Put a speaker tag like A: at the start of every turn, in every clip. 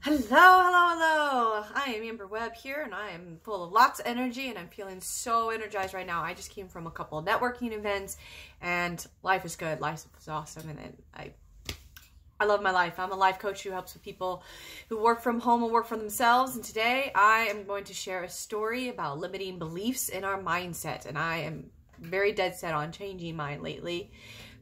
A: Hello, hello, hello. I am Amber Webb here, and I am full of lots of energy, and I'm feeling so energized right now. I just came from a couple of networking events, and life is good. Life is awesome, and I love my life. I'm a life coach who helps with people who work from home and work for themselves, and today I am going to share a story about limiting beliefs in our mindset, and I am very dead set on changing mine lately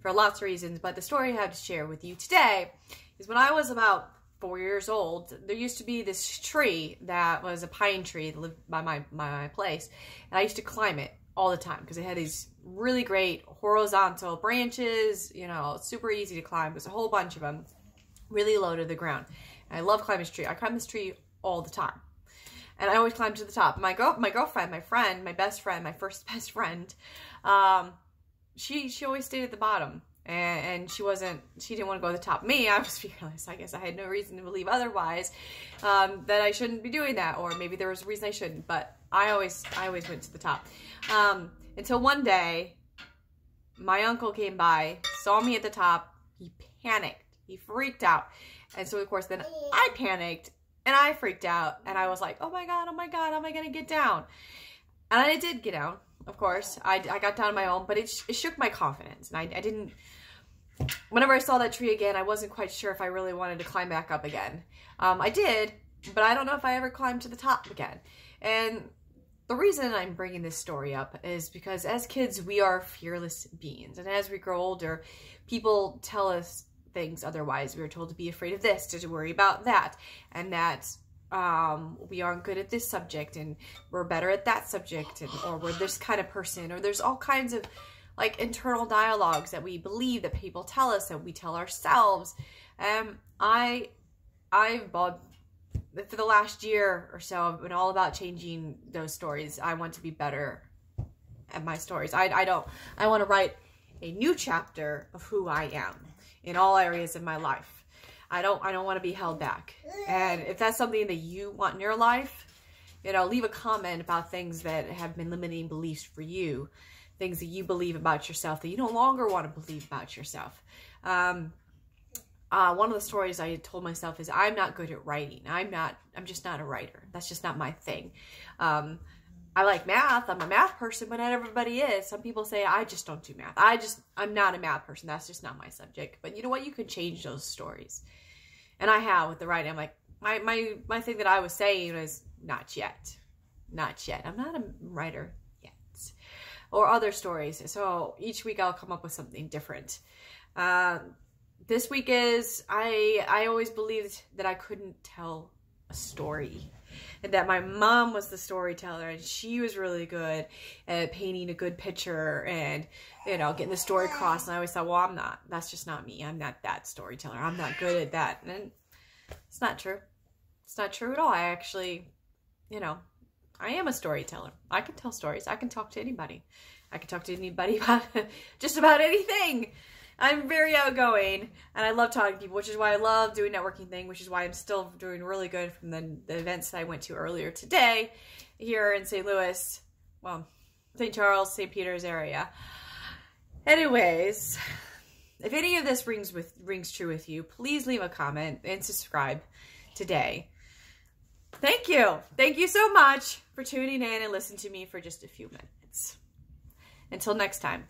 A: for lots of reasons, but the story I have to share with you today is when I was about 4 years old, there used to be this tree that was a pine tree that lived by my place, and I used to climb it all the time because it had these really great horizontal branches, you know, super easy to climb. There's a whole bunch of them, really low to the ground. And I love climbing this tree. I climb this tree all the time, and I always climb to the top. My girlfriend, my friend, my best friend, my first best friend, she always stayed at the bottom. And she didn't want to go to the top. Me, I was fearless. I guess I had no reason to believe otherwise, that I shouldn't be doing that, or maybe there was a reason I shouldn't, but I always went to the top. Until one day, my uncle came by, saw me at the top, he panicked, he freaked out. And so of course then I panicked and I freaked out, and I was like, oh my God, am I gonna get down? And I did get down. Of course, I got down on my own, but it shook my confidence, and I didn't. Whenever I saw that tree again, I wasn't quite sure if I really wanted to climb back up again. I did, but I don't know if I ever climbed to the top again. And the reason I'm bringing this story up is because as kids, we are fearless beings, and as we grow older, people tell us things otherwise. We are told to be afraid of this, to worry about that, and that we aren't good at this subject, and we're better at that subject, or we're this kind of person, or there's all kinds of like internal dialogues that we believe that people tell us, that we tell ourselves. I've for the last year or so, I've been all about changing those stories. I want to be better at my stories. I want to write a new chapter of who I am in all areas of my life. I don't want to be held back. And if that's something that you want in your life, you know, leave a comment about things that have been limiting beliefs for you, things that you believe about yourself that you no longer want to believe about yourself. One of the stories I told myself is, I'm not good at writing. I'm just not a writer. That's just not my thing. I like math. I'm a math person, but not everybody is. Some people say, I just don't do math. I'm not a math person. That's just not my subject. But you know what? You can change those stories. And I have with the writing. I'm like, my thing that I was saying was, not yet. Not yet. I'm not a writer yet. Or other stories. So each week I'll come up with something different. This week is, I always believed that I couldn't tell a story, and that my mom was the storyteller, and she was really good at painting a good picture and, you know, getting the story across. And I always thought, well, I'm not. That's just not me. I'm not that storyteller. I'm not good at that. And it's not true. It's not true at all. I actually, you know, I am a storyteller. I can tell stories. I can talk to anybody. I can talk to anybody about just about anything. I'm very outgoing, and I love talking to people, which is why I love doing networking thing, which is why I'm still doing really good from the events that I went to earlier today here in St. Louis, well, St. Charles, St. Peter's area. Anyways, if any of this rings true with you, please leave a comment and subscribe today. Thank you. Thank you so much for tuning in and listening to me for just a few minutes. Until next time.